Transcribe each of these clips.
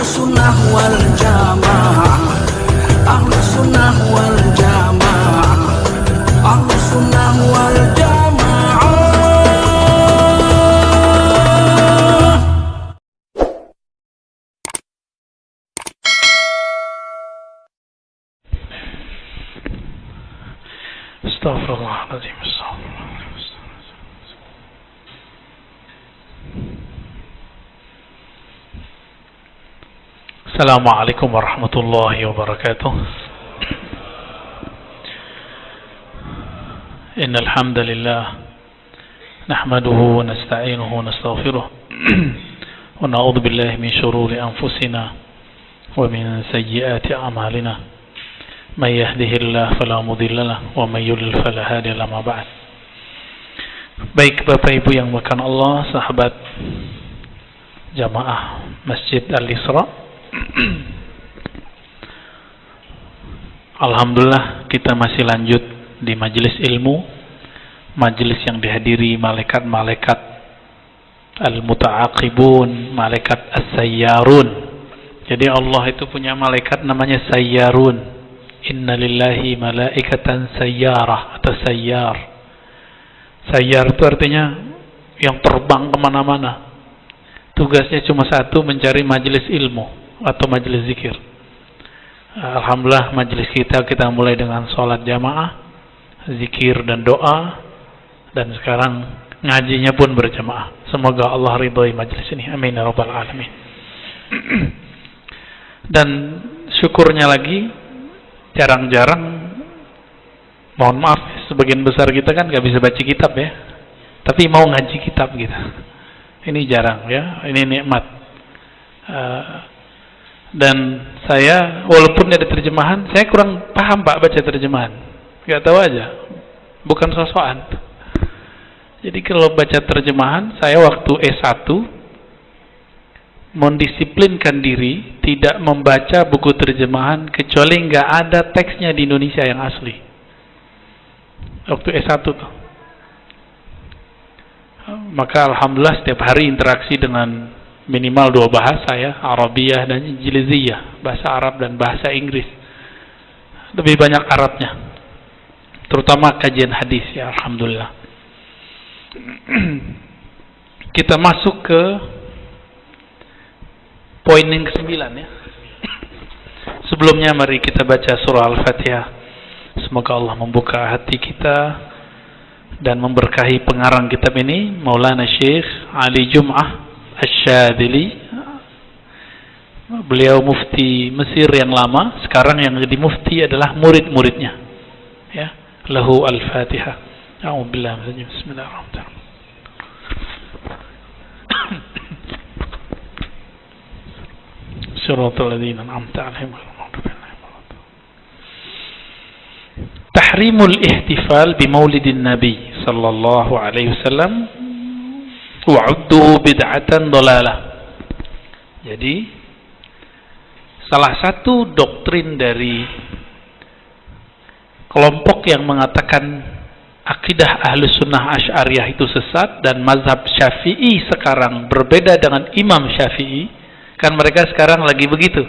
sunnah wal jamaah, ahlu sunnah wal jamaah, ahlu sunnah wal jamaah. Astaghfirullahaladzim. Assalamualaikum warahmatullahi wabarakatuh. Innal hamdalillah nahmaduhu wa nasta'inuhu wa nastaghfiruh wa na'udzu billahi min shururi anfusina wa min sayyiati a'malina. May yahdihillahu fala mudilla lahu wa may yudlil fala hadiya lahu. Ma ba'd. Baik Bapak Ibu yang dimuliakan Allah, sahabat jamaah Masjid Al-Isra, alhamdulillah kita masih lanjut di majelis ilmu, majelis yang dihadiri malaikat-malaikat al-muta'aqibun, malaikat as-sayyarun. Jadi Allah itu punya malaikat namanya sayyarun. Inna lillahi malaikatan sayyarah atau sayyar. Sayyar itu artinya yang terbang kemana-mana. Tugasnya cuma satu, mencari majelis ilmu atau majelis zikir. Alhamdulillah majelis kita mulai dengan sholat jamaah, zikir dan doa, dan sekarang ngajinya pun berjamaah. Semoga Allah ridhoi majelis ini, amin ya rabbal alamin. Dan syukurnya lagi, jarang-jarang, mohon maaf, sebagian besar kita kan gak bisa baca kitab ya, tapi mau ngaji kitab gitu. Ini jarang ya, ini nikmat. Dan saya walaupun ada terjemahan, saya kurang paham Pak baca terjemahan, nggak tahu aja, bukan sosokan. Jadi kalau baca terjemahan, saya waktu S1 mendisiplinkan diri tidak membaca buku terjemahan kecuali nggak ada teksnya di Indonesia yang asli. Waktu S1 tuh. Maka alhamdulillah setiap hari interaksi dengan minimal 2 bahasa ya, Arabiyah dan Injiliziyah, bahasa Arab dan bahasa Inggris. Lebih banyak Arabnya, terutama kajian hadis ya, alhamdulillah. Kita masuk ke poin yang ke-9 ya. Sebelumnya mari kita baca surah Al-Fatihah. Semoga Allah membuka hati kita dan memberkahi pengarang kitab ini, Maulana Syekh Ali Jum'ah Asy-Syadzili. Beliau mufti Mesir yang lama, sekarang yang jadi mufti adalah murid-muridnya. Ya, lahu al-Fatihah. A'udzubillahi minasyaitonir rajim. Bismillahirrahmanirrahim. Shiratal ladzina an'amta 'alaihim ghairil maghdubi 'alaihim waladdallin. Tahrimul ihtifal bi maulidin nabi sallallahu alaihi wasallam wa'udduhu bid'atan dhalalah. Jadi salah satu doktrin dari kelompok yang mengatakan akidah Ahlus Sunnah Asy'ariyah itu sesat dan mazhab Syafi'i sekarang berbeda dengan Imam Syafi'i, kan mereka sekarang lagi begitu.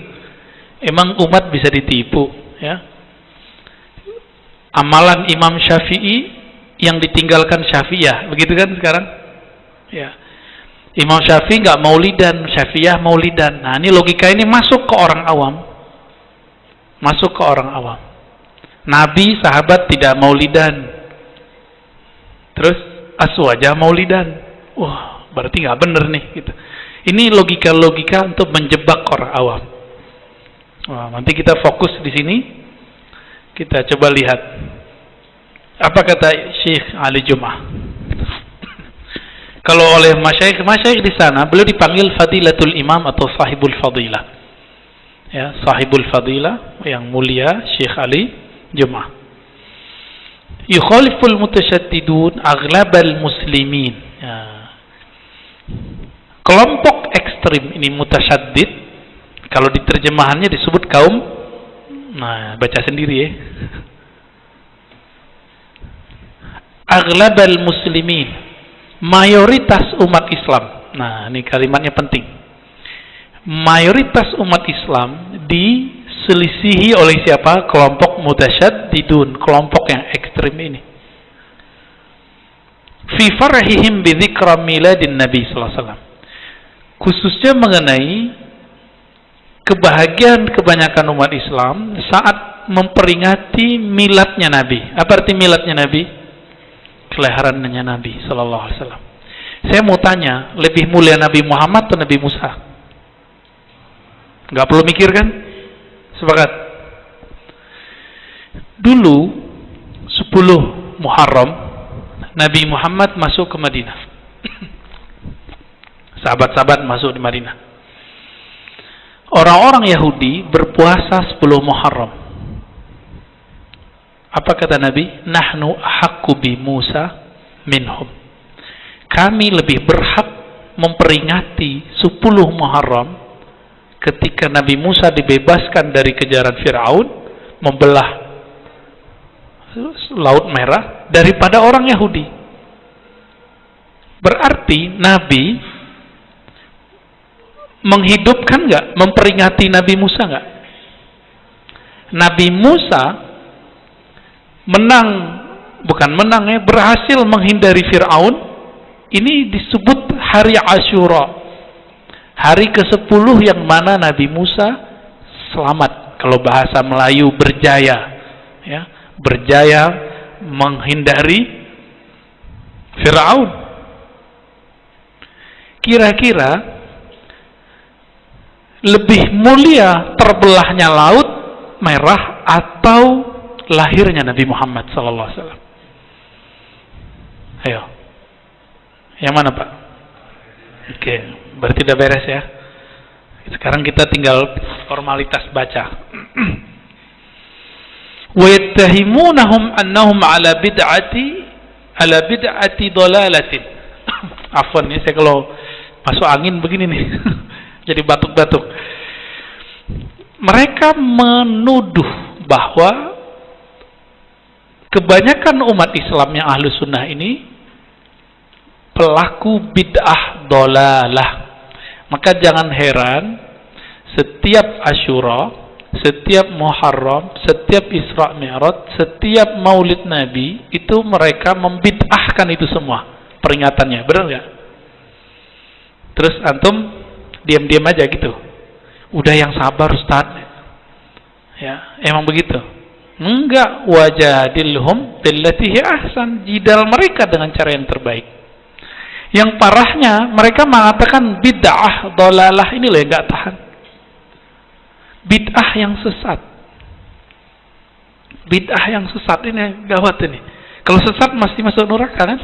Emang umat bisa ditipu ya? Amalan Imam Syafi'i yang ditinggalkan Syafi'iyah, begitu kan sekarang? Ya. Imam Syafi'i nggak maulidan, Syafi'iyah maulidan. Nah, ini logika ini masuk ke orang awam. Masuk ke orang awam. Nabi, sahabat tidak maulidan. Terus aswajah maulidan. Wah, berarti nggak bener nih gitu. Ini logika-logika untuk menjebak orang awam. Wah, nanti kita fokus di sini. Kita coba lihat apa kata Syekh Ali Jum'ah. Kalau oleh masyayikh di sana, beliau dipanggil Fadilatul Imam atau Sahibul Fadilah. Ya, Sahibul Fadilah yang mulia Syekh Ali Jum'ah. Yukhaliful mutasyaddidun aghlabal muslimin. Ya. Kelompok ekstrim ini mutasyaddid, kalau diterjemahannya disebut kaum, nah baca sendiri ya. Aghlabal muslimin, mayoritas umat Islam. Nah, ini kalimatnya penting. mayoritas umat Islam diselisihi oleh siapa? Kelompok mutasyaddidun, kelompok yang ekstrim ini. Fi farahihim bi dzikra miladin Nabi sallallahu alaihi wasallam. Khususnya mengenai kebahagiaan kebanyakan umat Islam saat memperingati miladnya Nabi. Apa arti miladnya Nabi? Kelahirannya Nabi sallallahu alaihi wasallam. Saya mau tanya, lebih mulia Nabi Muhammad atau Nabi Musa? Nggak perlu mikir kan? Sepakat. Dulu 10 Muharram Nabi Muhammad masuk ke Madinah. Sahabat-sahabat masuk di Madinah. Orang-orang Yahudi berpuasa 10 Muharram. Apa kata Nabi? Nahnu ahaqqu bi Musa minhum. Kami lebih berhak memperingati 10 Muharram ketika Nabi Musa dibebaskan dari kejaran Fir'aun, membelah Laut Merah, daripada orang Yahudi. Berarti Nabi menghidupkan nggak, memperingati Nabi Musa nggak? Nabi Musa berhasil menghindari Fir'aun. Ini disebut hari Asyura, hari ke-10 yang mana Nabi Musa selamat. Kalau bahasa Melayu, berjaya, ya, berjaya menghindari Fir'aun. Kira-kira lebih mulia terbelahnya Laut Merah atau lahirnya Nabi Muhammad sallallahu alaihi wasallam? Ayo, yang mana Pak? Oke, berarti udah beres ya. Sekarang kita tinggal formalitas baca. Wa yattahimunahum annahum ala bid'ati dhalalatin. Afwan nih, saya kalau masuk angin begini nih. Jadi batuk-batuk. Mereka menuduh bahwa kebanyakan umat Islam yang ahlu sunnah ini pelaku bid'ah dhalalah. Maka jangan heran setiap Asyura, setiap Muharram, setiap Isra Mi'raj, setiap Maulid Nabi itu mereka membid'ahkan itu semua peringatannya. Benar nggak? Terus antum diam-diam aja gitu. Udah yang sabar Ustaz. Ya, emang begitu. Enggak, wajadilhum billati hi ahsan. Jidal mereka dengan cara yang terbaik. Yang parahnya mereka mengatakan bid'ah dhalalah ini loh yang enggak tahan. Bid'ah yang sesat. Bid'ah yang sesat ini gawat ini. Kalau sesat mesti masuk neraka kan?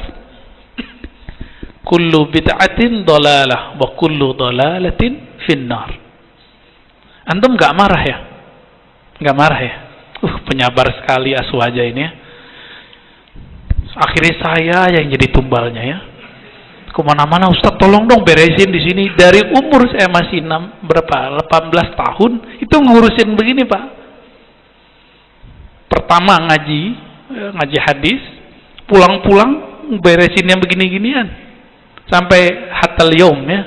Kullu bid'atin dhalalah wa kullu dhalalatin finnar. Antum enggak marah ya? Enggak marah ya? Penyabar sekali Aswaja ini ya. Akhirnya saya yang jadi tumbalnya ya. Kemana-mana Ustaz tolong dong beresin di sini. Dari umur saya masih 18 tahun itu ngurusin begini Pak. Pertama ngaji hadis, pulang-pulang beresin yang begini-ginian sampai hatta yaum ya,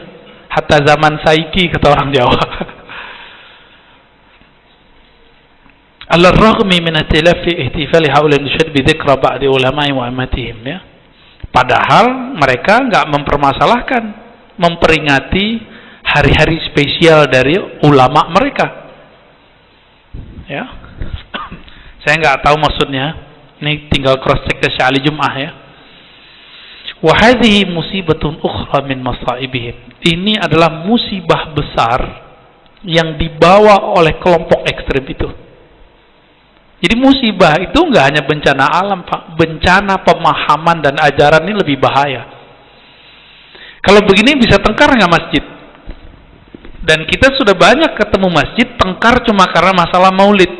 hatta zaman saiki kata orang Jawa. Al-raghmi min atilafi ihtifali haula nusyad bi dzikra ba'di ulama'i wa amatihim ya. Padahal mereka enggak mempermasalahkan memperingati hari-hari spesial dari ulama mereka. Ya. Saya enggak tahu maksudnya. Ini tinggal cross check ke Syekh Ali Jum'ah ya. Wa hadhihi musibatun ukhra min masaibihim. Ini adalah musibah besar yang dibawa oleh kelompok ekstrem itu. Jadi musibah itu nggak hanya bencana alam Pak, bencana pemahaman dan ajaran ini lebih bahaya. Kalau begini bisa tengkar nggak masjid? Dan kita sudah banyak ketemu masjid tengkar cuma karena masalah maulid.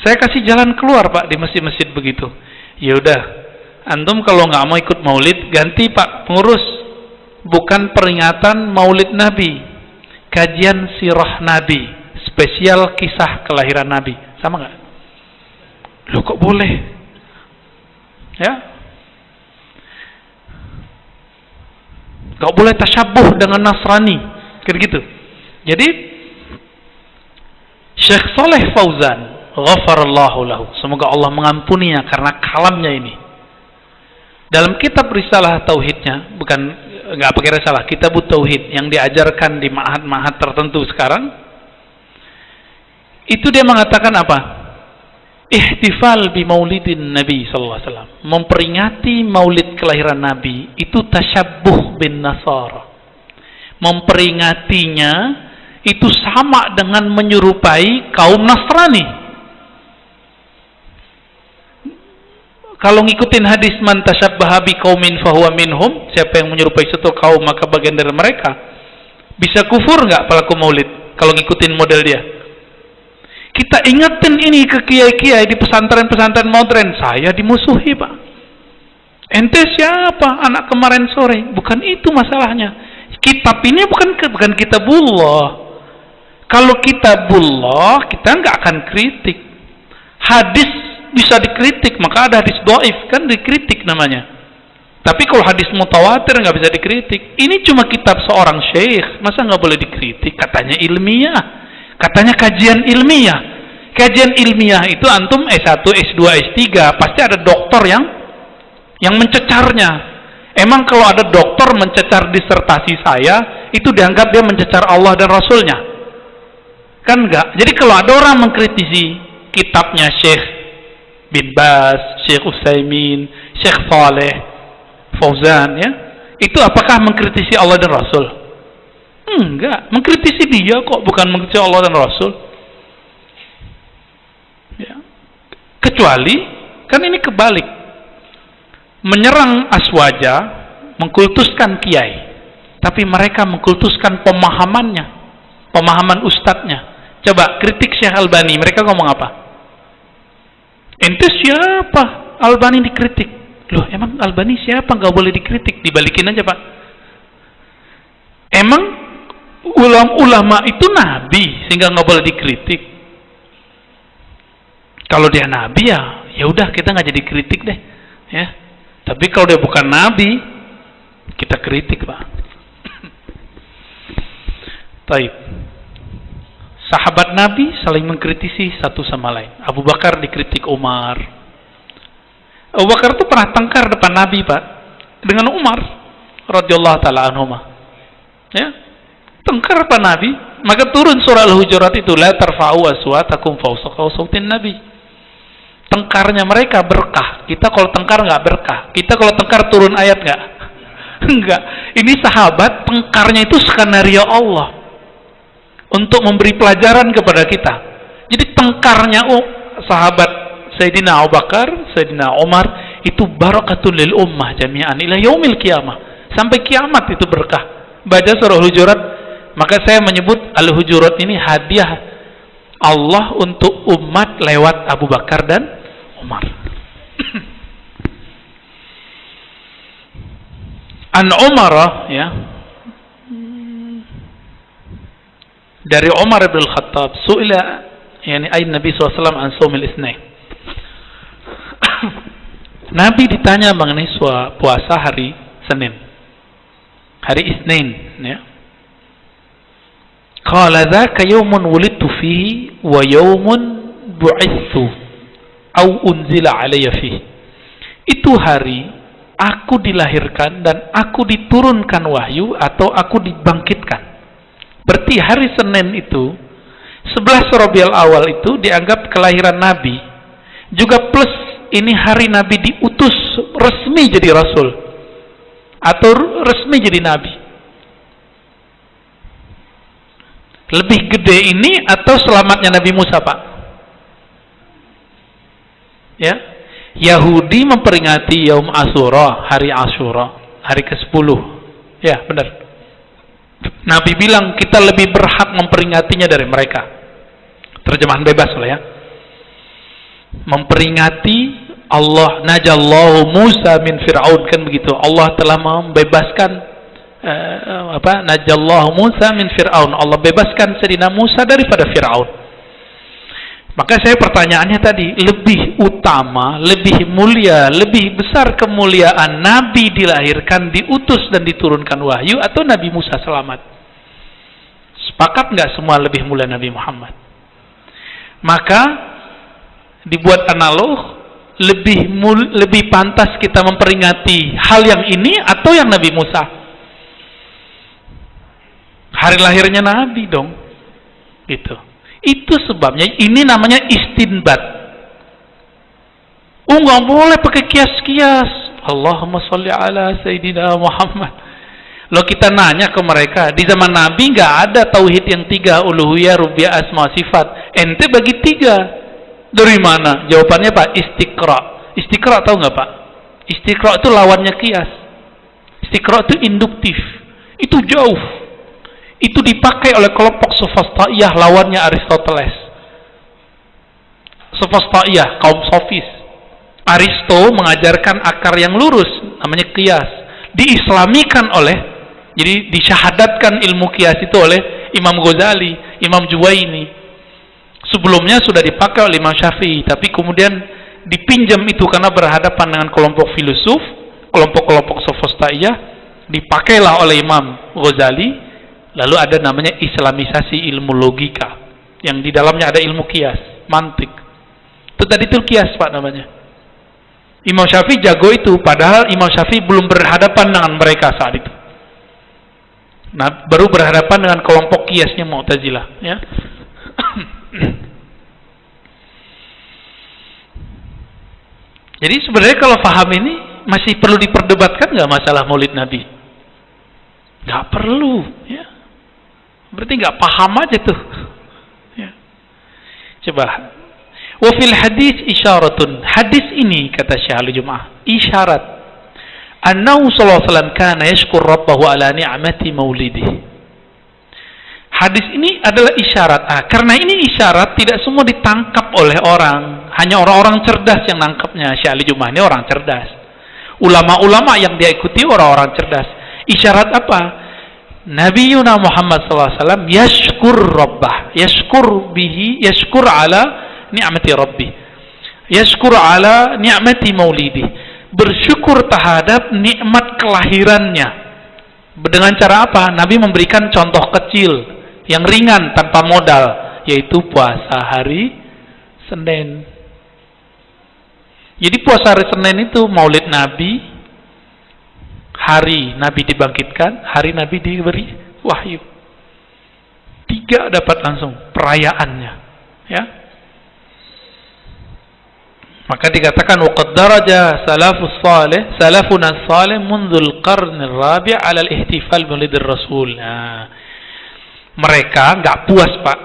Saya kasih jalan keluar Pak di masjid-masjid begitu. Ya udah, antum kalau nggak mau ikut maulid ganti Pak pengurus, bukan peringatan maulid Nabi, kajian sirah Nabi, spesial kisah kelahiran Nabi, sama nggak? Loh kok boleh? Ya, nggak boleh tasyabuh dengan Nasrani, kayak gitu. Jadi Syekh Saleh Fauzan, ghafarallahu lahu, semoga Allah mengampuninya karena kalamnya ini. Dalam kitab risalah tauhidnya, bukan nggak pakai risalah, kitab tauhid yang diajarkan di ma'had-ma'had tertentu sekarang, itu dia mengatakan apa? Ihtifal bi maulidin Nabi sallallahu alaihi wasallam, memperingati maulid kelahiran Nabi itu tasyabbuh bin Nasara. Memperingatinya itu sama dengan menyerupai kaum Nasrani. Kalau ngikutin hadis man tasyabbaha bi qaumin fahuwa minhum, siapa yang menyerupai suatu kaum maka bagian dari mereka. Bisa kufur nggak pelaku maulid kalau ngikutin model dia? Kita ingetin ini ke kiai-kiai di pesantren-pesantren modern, saya dimusuhi Pak. Ente siapa? Anak kemarin sore. Bukan itu masalahnya. Kitab ini bukan kitabullah. Kalau kitabullah kita nggak akan kritik. Hadis bisa dikritik, maka ada hadis dhaif kan dikritik namanya. Tapi kalau hadis mutawatir nggak bisa dikritik. Ini cuma kitab seorang syekh, masa nggak boleh dikritik? Katanya ilmiah, katanya kajian ilmiah. Kajian ilmiah itu antum S1, S2, S3 pasti ada doktor yang mencecarnya. Emang kalau ada dokter mencecar disertasi saya, itu dianggap dia mencecar Allah dan Rasulnya? Kan enggak. Jadi kalau ada orang mengkritisi kitabnya Syekh bin Baz, Syekh Utsaimin, Syekh Saleh Fauzan, ya, itu apakah mengkritisi Allah dan Rasul? Enggak. Mengkritisi dia kok, bukan mengkritisi Allah dan Rasul. Ya. Kecuali, kan ini kebalik. Menyerang aswaja, mengkultuskan kiai, tapi mereka mengkultuskan pemahamannya, pemahaman ustadznya. Coba kritik Syekh Albani, mereka ngomong apa? Ente siapa? Albani dikritik. Loh, emang Albani siapa? Nggak boleh dikritik, dibalikin aja Pak. Emang ulama itu nabi sehingga nggak boleh dikritik? Kalau dia nabi ya udah kita nggak jadi kritik deh, ya. Tapi kalau dia bukan nabi, kita kritik Pak. Taib. Sahabat Nabi saling mengkritisi satu sama lain. Abu Bakar dikritik Umar. Abu Bakar itu pernah tengkar depan Nabi Pak dengan Umar radhiyallahu taala anhuma. Ya, tengkar depan Nabi, maka turun surah Al-Hujurat itu, la tarfa'u aswatakum fawqa sautin Nabi. Tengkarnya mereka berkah. Kita kalau tengkar nggak berkah. Kita kalau tengkar turun ayat nggak? Enggak. Ini sahabat tengkarnya itu skenario Allah untuk memberi pelajaran kepada kita. Jadi tengkarnya sahabat Sayyidina Abu Bakar, Sayyidina Umar itu barakatul lil ummah jami'an ila yaumil qiyamah. Sampai kiamat itu berkah. Baca surah Al-Hujurat. Maka saya menyebut Al-Hujurat ini hadiah Allah untuk umat lewat Abu Bakar dan Umar. An Umar, ya, dari Umar bin Khattab, su'ila yani ay Nabi SAW an shaumil itsnain. Nabi ditanya mengenai puasa hari Senin, hari Isnin, ya. Qala dzaka yawmun wulidtu fihi wa yawmun bu'itsu au unzila alayya fihi. Itu hari aku dilahirkan dan aku diturunkan wahyu atau aku dibangkitkan. Berarti hari Senin itu 11 Rabiul Awal itu dianggap kelahiran Nabi. Juga plus ini hari Nabi diutus resmi jadi Rasul atau resmi jadi Nabi. Lebih gede ini atau selamatnya Nabi Musa Pak? Ya, Yahudi memperingati Yaum Asyura, hari Asyura, hari ke-10. Ya, benar. Nabi bilang kita lebih berhak memperingatinya dari mereka. Terjemahan bebas lah ya. Memperingati Allah, najallahu Musa min Fir'aun, kan begitu. Allah telah membebaskan najallahu Musa min Fir'aun. Allah bebaskan Sayyidina Musa daripada Fir'aun. Maka saya pertanyaannya tadi, lebih utama, lebih mulia, lebih besar kemuliaan Nabi dilahirkan, diutus dan diturunkan wahyu atau Nabi Musa selamat? Sepakat nggak semua lebih mulia Nabi Muhammad? Maka dibuat analog, lebih pantas kita memperingati hal yang ini atau yang Nabi Musa? Hari lahirnya Nabi dong, gitu. Itu sebabnya ini namanya istinbat. Nggak boleh pakai kias-kias. Allahumma sholli ala Sayyidina Muhammad. Loh, kita nanya ke mereka, di zaman Nabi nggak ada tauhid yang 3, uluhiyah, rububiyah, asma, sifat. Ente bagi 3. Dari mana? Jawabannya Pak, istiqra. Istiqra tahu nggak Pak? Istiqra itu lawannya kias. Istiqra itu induktif. Itu jauh. Itu dipakai oleh kelompok sofastaiyah, lawannya Aristoteles. Sofastaiyah, kaum sofis. Aristo mengajarkan akar yang lurus, namanya kias. Diislamikan oleh, jadi disyahadatkan ilmu kias itu oleh Imam Ghazali, Imam Juwaini. Sebelumnya sudah dipakai oleh Imam Syafi'i, tapi kemudian dipinjam itu karena berhadapan dengan kelompok filosof, kelompok-kelompok sofastaiyah, dipakailah oleh Imam Ghazali. Lalu ada namanya islamisasi ilmu logika, yang di dalamnya ada ilmu kias, mantik. Itu tadi itu kias Pak namanya. Imam Syafi'i jago itu, padahal Imam Syafi'i belum berhadapan dengan mereka saat itu. Nah, baru berhadapan dengan kelompok kiasnya Mu'tazilah, ya. Jadi sebenarnya kalau paham ini masih perlu diperdebatkan nggak masalah Maulid Nabi? Nggak perlu, ya. Berarti nggak paham aja tuh. Ya. Coba. Wa fil hadis isyaratun. Hadis ini kata Syekh Al-Jum'ah, isyarat annahu sallallahu alaihi wasallam kana yashkur rabbahu ala ni'mati maulidih. Hadis ini adalah isyarat. Karena ini isyarat, tidak semua ditangkap oleh orang. Hanya orang-orang cerdas yang nangkapnya. Syekh Al-Jum'ah ini orang cerdas. Ulama-ulama yang dia ikuti orang-orang cerdas. Isyarat apa? Nabiyuna Muhammad SAW yashkur rabbah, yashkur bihi, yashkur ala ni'mati rabbi, yashkur ala ni'mati maulidi, bersyukur terhadap nikmat kelahirannya. Dengan cara apa? Nabi memberikan contoh kecil yang ringan tanpa modal, yaitu puasa hari Senin. Jadi puasa hari Senin itu maulid Nabi, hari Nabi dibangkitkan, hari Nabi diberi wahyu. 3 dapat langsung perayaannya, ya. Maka dikatakan waqad daraja salafuna salih mundzul qarn ar-rabi' 'ala al-ihtifal biwalidir rasul. Nah, mereka enggak puas, Pak.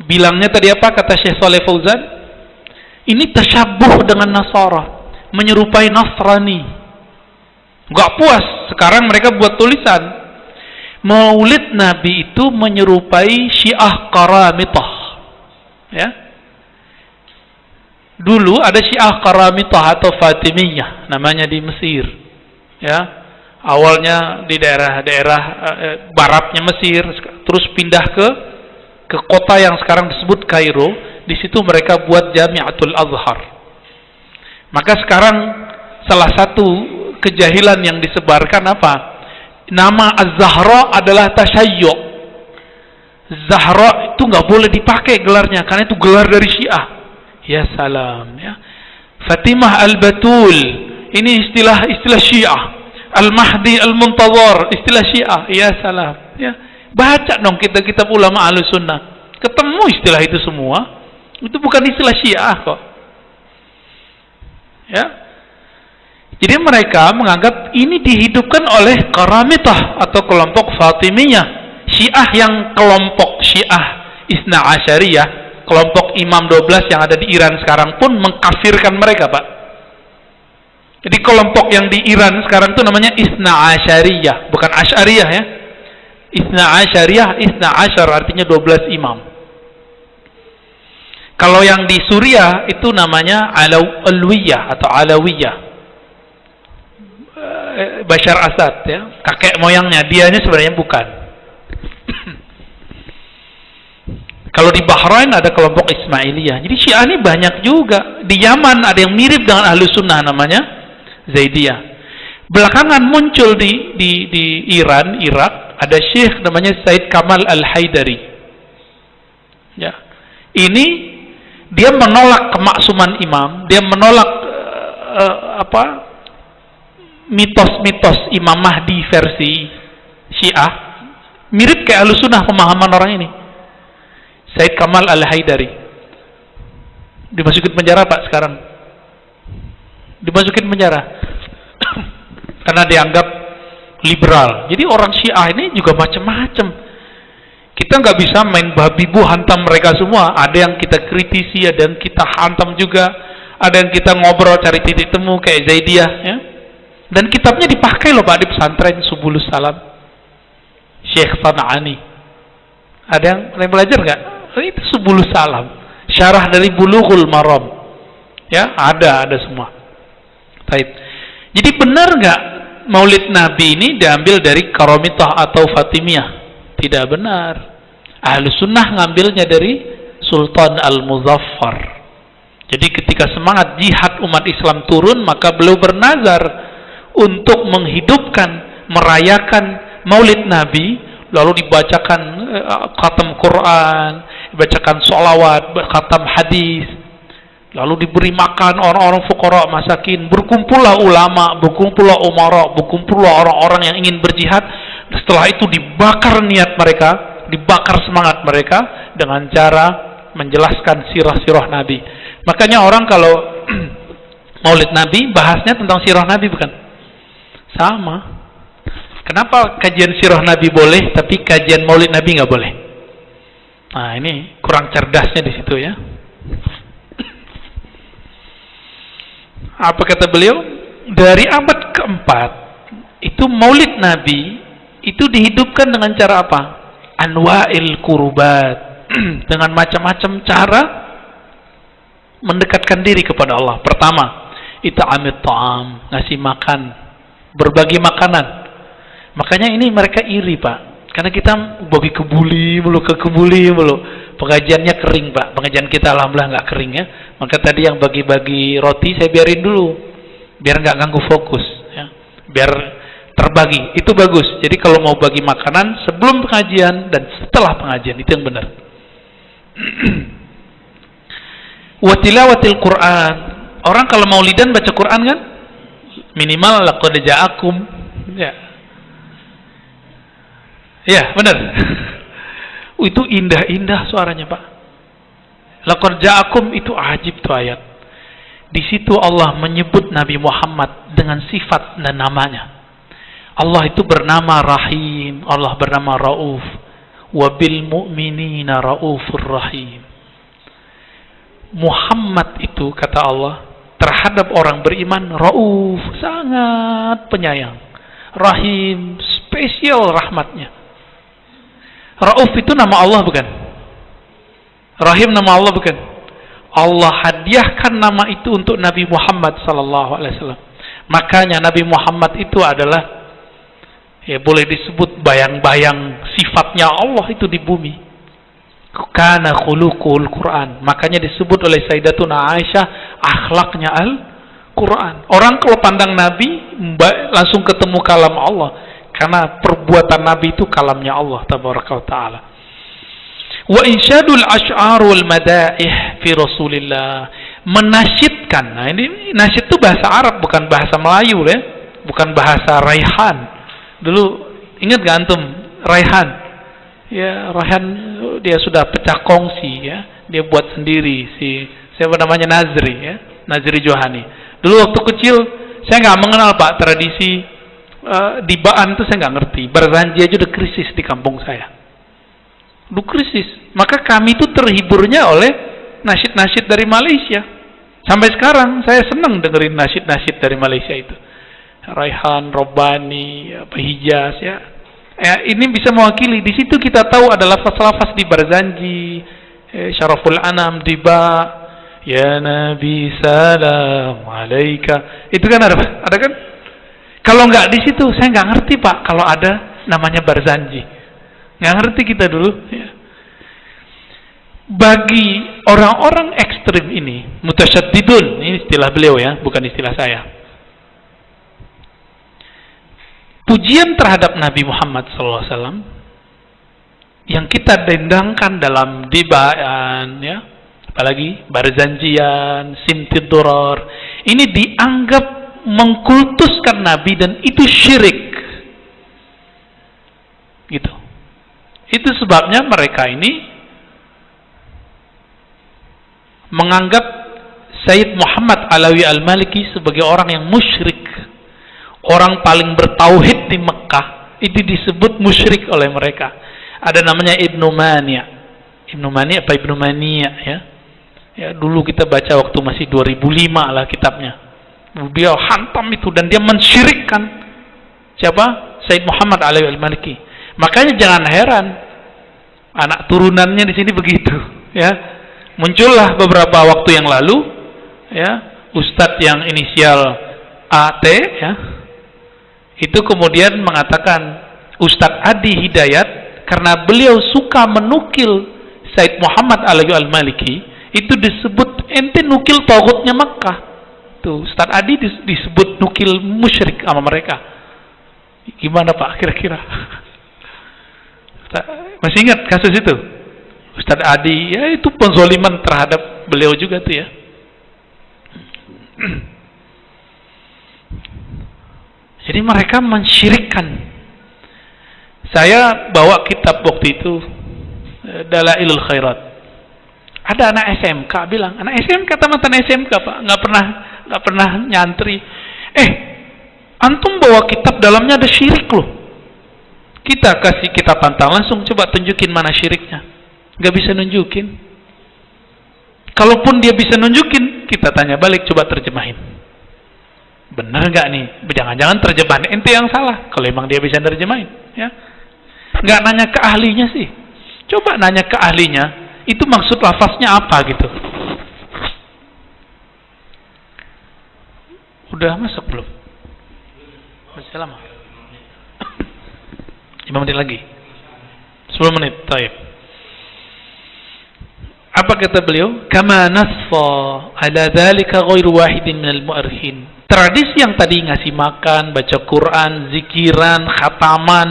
Bilangnya tadi apa kata Syekh Shalih Fauzan? Ini tasyabuh dengan Nasara, menyerupai Nasrani. Enggak puas, sekarang mereka buat tulisan Maulid Nabi itu menyerupai Syiah Qaramitah. Ya. Dulu ada Syiah Qaramitah atau Fatimiyah namanya di Mesir. Ya. Awalnya di daerah-daerah baratnya Mesir, terus pindah ke kota yang sekarang disebut Kairo. Di situ mereka buat Jami'atul Azhar. Maka sekarang salah satu kejahilan yang disebarkan apa? Nama Az-Zahra adalah tasyayyu'. Zahra itu nggak boleh dipakai gelarnya karena itu gelar dari Syiah. Ya salam, ya. Fatimah Al-Batul, ini istilah Syiah. Al-Mahdi Al-Muntazar, istilah Syiah. Ya salam, ya. Baca dong kita kitab ulama Ahlussunnah. Ketemu istilah itu semua. Itu bukan istilah Syiah kok. Ya. Jadi mereka menganggap ini dihidupkan oleh Qaramitah atau kelompok Fatimiyah. Syiah yang kelompok Syiah Isna Asyariyah, kelompok Imam 12 yang ada di Iran sekarang pun mengkafirkan mereka, Pak. Jadi kelompok yang di Iran sekarang itu namanya Isna Asyariyah, bukan Asyariyah ya. Isna Asyariyah, Isna Asyar artinya 12 imam. Kalau yang di Suriah itu namanya Alawiyah atau Alawiyah. Bashar Assad ya, kakek moyangnya, dianya sebenarnya bukan. Kalau di Bahrain ada kelompok Ismailiyah. Jadi Syiah ini banyak juga. Di Yaman ada yang mirip dengan Ahlussunnah namanya Zaidiyah. Belakangan muncul di Iran, Irak, Ada syekh namanya Said Kamal Al-Haidari. Ya. Ini dia menolak kemaksuman imam, dia menolak mitos-mitos Imam Mahdi versi Syiah. Mirip kayak Ahlussunnah pemahaman orang ini. Said Kamal Al-Haidari dimasukin penjara Pak sekarang. Dimasukin penjara karena dianggap liberal. Jadi orang Syiah ini juga macam-macam. Kita nggak bisa main babi bu hantam mereka semua. Ada yang kita kritisi, ada yang kita hantam juga, ada yang kita ngobrol cari titik temu kayak Zaidiyah, ya. Dan kitabnya dipakai loh Pak di pesantren Subulus Salam, Syekh Sana'ani. Ada yang belajar nggak? Itu Subulus Salam, syarah dari Bulughul Maram, ya, ada semua. Baik. Jadi benar nggak Maulid Nabi ini diambil dari Karamitah atau Fatimiyah? Tidak benar. Ahlussunnah ngambilnya dari Sultan Al-Muzaffar. Jadi ketika semangat jihad umat Islam turun, maka beliau bernazar untuk menghidupkan, merayakan Maulid Nabi, lalu dibacakan khatam Quran, dibacakan sholawat, khatam hadis, lalu diberi makan orang-orang fuqara masakin, berkumpullah ulama, berkumpullah umara, berkumpullah orang-orang yang ingin berjihad. Setelah itu dibakar niat mereka, dibakar semangat mereka dengan cara menjelaskan sirah-sirah Nabi. Makanya orang kalau Maulid Nabi bahasnya tentang sirah Nabi, bukan? Sama. Kenapa kajian sirah Nabi boleh tapi kajian Maulid Nabi nggak boleh? Nah, ini kurang cerdasnya di situ, ya. Apa kata beliau? Dari abad keempat itu Maulid Nabi itu dihidupkan dengan cara apa? Anwa'il kurbat. Dengan macam-macam cara mendekatkan diri kepada Allah. Pertama, it'amit ta'am, ngasih makan, berbagi makanan. Makanya ini mereka iri Pak, karena kita bagi kebuli mulu. Pengajiannya kering Pak, pengajian kita alhamdulillah nggak kering, ya. Maka tadi yang bagi-bagi roti saya biarin dulu, biar nggak ganggu fokus, ya. Biar terbagi, itu bagus. Jadi kalau mau bagi makanan sebelum pengajian dan setelah pengajian, itu yang benar. Wa tilawatil Quran. Orang kalau maulidan baca Quran kan? Minimal laqad ja'akum. Ya. Ya, benar. Itu indah-indah suaranya, Pak. Laqad ja'akum itu ajib tuh ayat. Di situ Allah menyebut Nabi Muhammad dengan sifat dan namanya. Allah itu bernama Rahim, Allah bernama Rauf. Wa bil mu'minina raufur rahim. Muhammad itu kata Allah terhadap orang beriman Rauf, sangat penyayang. Rahim, spesial rahmatnya. Rauf itu nama Allah bukan? Rahim nama Allah bukan? Allah hadiahkan nama itu untuk Nabi Muhammad sallallahu alaihi wasallam. Makanya Nabi Muhammad itu adalah, ya boleh disebut bayang-bayang sifatnya Allah itu di bumi. Kana khuluqul Quran. Makanya disebut oleh Sayyidatuna Aisyah akhlaknya Al-Quran. Orang kalau pandang Nabi langsung ketemu kalam Allah, karena perbuatan Nabi itu kalamnya Allah tabaraka wa taala. Wa insyadul asy'ar wal madaih fi Rasulillah. Menasyidkan. Nah, ini nasyid itu bahasa Arab bukan bahasa Melayu, ya. Bukan bahasa Raihan. Dulu ingat gak antum Raihan? Ya, Raihan dia sudah pecah kongsi, ya. Dia buat sendiri siapa namanya Nazri, ya. Nazri Johani. Dulu waktu kecil saya nggak mengenal Pak tradisi dibaan itu, saya nggak ngerti. Barzanji aja udah krisis di kampung saya. Udah krisis. Maka kami itu terhiburnya oleh nasyid-nasyid dari Malaysia. Sampai sekarang saya senang dengerin nasyid-nasyid dari Malaysia itu. Raihan, Robbani, Hijaz, ya. Ini bisa mewakili. Di situ kita tahu ada lafaz-lafaz di Barzanji, Syaraful Anam, Diba, ya Nabi salam alaika. Itu kan ada kan? Kalau nggak di situ, saya nggak ngerti Pak. Kalau ada namanya Barzanji, nggak ngerti kita dulu. Ya. Bagi orang-orang ekstrim ini, mutasyaddidun, ini istilah beliau ya, bukan istilah saya. pujian terhadap Nabi Muhammad SAW yang kita dendangkan dalam dibaan, ya, apalagi barzanjian, simtiduror, ini dianggap mengkultuskan Nabi dan itu syirik, gitu. Itu sebabnya mereka ini menganggap Sayyid Muhammad Alawi Al-Maliki sebagai orang yang musyrik, orang paling bertauhid di Mekah. Itu disebut musyrik oleh mereka. Ada namanya Ibnu Mani'. Ibnu Mani' apa Ibnu Mani' ya? Ya, dulu kita baca waktu masih 2005 lah kitabnya. Dia hantam itu dan dia mensyirikkan siapa? Sayyid Muhammad Alawi Al-Maliki. Makanya jangan heran anak turunannya di sini begitu, ya. Muncullah beberapa waktu yang lalu, ya, ustadz yang inisial AT, ya, itu kemudian mengatakan Ustadz Adi Hidayat, karena beliau suka menukil Sayyid Muhammad Alawi Al-Maliki, itu disebut ente nukil tauhidnya Makkah. Tuh, Ustadz Adi disebut nukil musyrik sama mereka. Gimana Pak kira-kira? Masih ingat kasus itu? Ustadz Adi, ya itu penzoliman terhadap beliau juga tuh, ya. Jadi mereka mensyirikkan. Saya bawa kitab waktu itu, Dalailul Khairat. Ada anak SMK bilang, anak SMK, tamatan SMK Pak, nggak pernah nyantri. Antum bawa kitab dalamnya ada syirik loh. Kita kasih kitab pantang langsung, coba tunjukin mana syiriknya. Gak bisa nunjukin. Kalaupun dia bisa nunjukin, kita tanya balik, coba terjemahin. Benar gak nih? Jangan-jangan terjemahan ente yang salah. Kalau emang dia bisa terjemahin, ya. Gak nanya ke ahlinya sih. Coba nanya ke ahlinya, itu maksud lafaznya apa gitu. Udah masak belum? Masih lama? 5 menit lagi. 10 menit, taib. Apa kata beliau? Kama nasfa ala dzalika ghairu wahidin minal mu'arrikhin. Tradisi yang tadi ngasih makan, baca Quran, zikiran, khataman,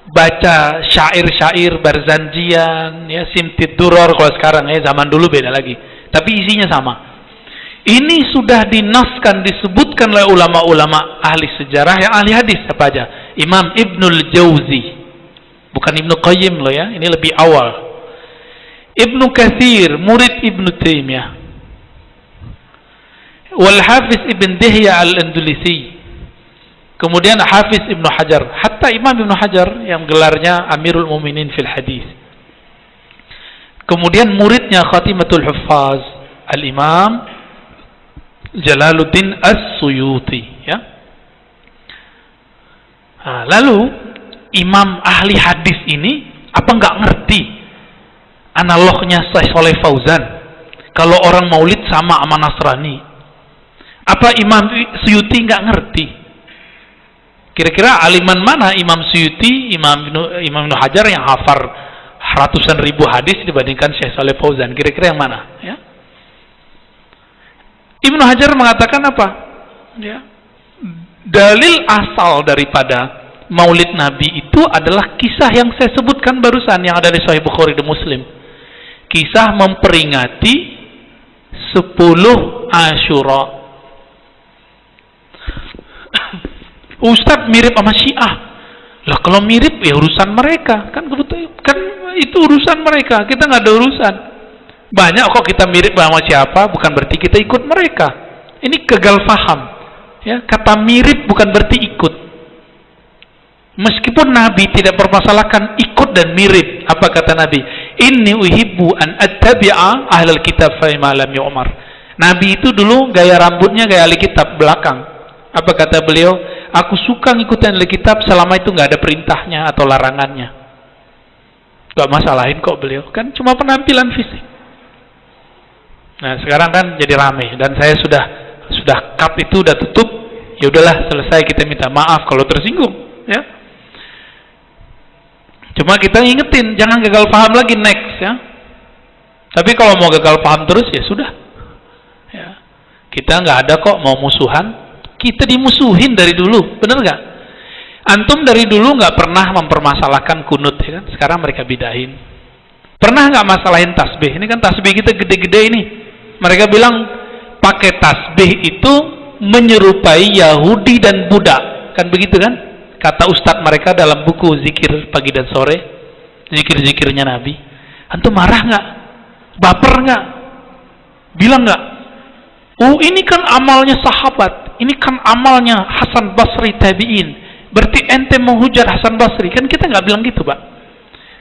baca syair-syair, barzanjian, ya, simtiduror kalau sekarang, ya, zaman dulu beda lagi. Tapi isinya sama. Ini sudah dinaskan, disebutkan oleh ulama-ulama ahli sejarah yang ahli hadis apa aja. Imam Ibnul Jauzi. Bukan Ibnu Qayyim loh, ya. Ini lebih awal. Ibnu Katsir, murid Ibnu Taimiyah. Wal Hafiz Ibn Dihya Al-Andalusi. Kemudian Hafiz Ibnu Hajar. Hatta Imam Ibnu Hajar yang gelarnya Amirul Mukminin fil Hadis. Kemudian muridnya Khatimatul Huffaz, Al-Imam Jalaluddin As-Suyuti, ya. Lalu imam ahli hadis ini apa nggak ngerti analognya Syekh Shalih Fauzan kalau orang maulid sama Nasrani? Apa Imam Suyuti nggak ngerti? Kira-kira aliman mana Imam Suyuti, Imam Ibnu Hajar yang hafal ratusan ribu hadis dibandingkan Syekh Shalih Fauzan? Kira-kira yang mana, ya? Ibnu Hajar mengatakan apa? Ya, dalil asal daripada Maulid Nabi itu adalah kisah yang saya sebutkan barusan yang ada di Sahih Bukhari dan Muslim. Kisah memperingati 10 Asyura. Ustadz mirip sama Syiah. Lah kalau mirip ya urusan mereka, kan itu urusan mereka, kita nggak ada urusan. Banyak kok kita mirip sama siapa, bukan berarti kita ikut mereka. Ini gagal paham. Ya, kata mirip bukan berarti ikut. Meskipun Nabi tidak permasalahkan ikut dan mirip. Apa kata Nabi? Inni uhibbu an attabi'a ahlal kitab fa ma lam yu'mar. Nabi itu dulu gaya rambutnya gaya ahli kitab belakang. Apa kata beliau? Aku suka ngikutin ahli kitab selama itu nggak ada perintahnya atau larangannya. Gak masalahin kok beliau. Kan cuma penampilan fisik. Nah, sekarang kan jadi rame dan saya sudah cut itu udah tutup. Ya udahlah, selesai, kita minta maaf kalau tersinggung, ya. Cuma kita ingetin jangan gagal paham lagi next, ya. Tapi kalau mau gagal paham terus ya sudah. Ya. Kita nggak ada kok mau musuhan. Kita dimusuhin dari dulu, bener nggak? Antum dari dulu nggak pernah mempermasalahkan kunut, ya kan? Sekarang mereka bidahin. Pernah nggak masalahin tasbih? Ini kan tasbih kita gede-gede ini. Mereka bilang pakai tasbih itu menyerupai Yahudi dan Buddha, kan begitu kan? Kata ustadz mereka dalam buku zikir pagi dan sore, zikir-zikirnya Nabi. Antum marah nggak? Baper nggak? Bilang nggak? Oh, ini kan amalnya sahabat, ini kan amalnya Hasan Basri tabi'in. Berarti ente menghujat Hasan Basri. Kan kita nggak bilang gitu, Pak.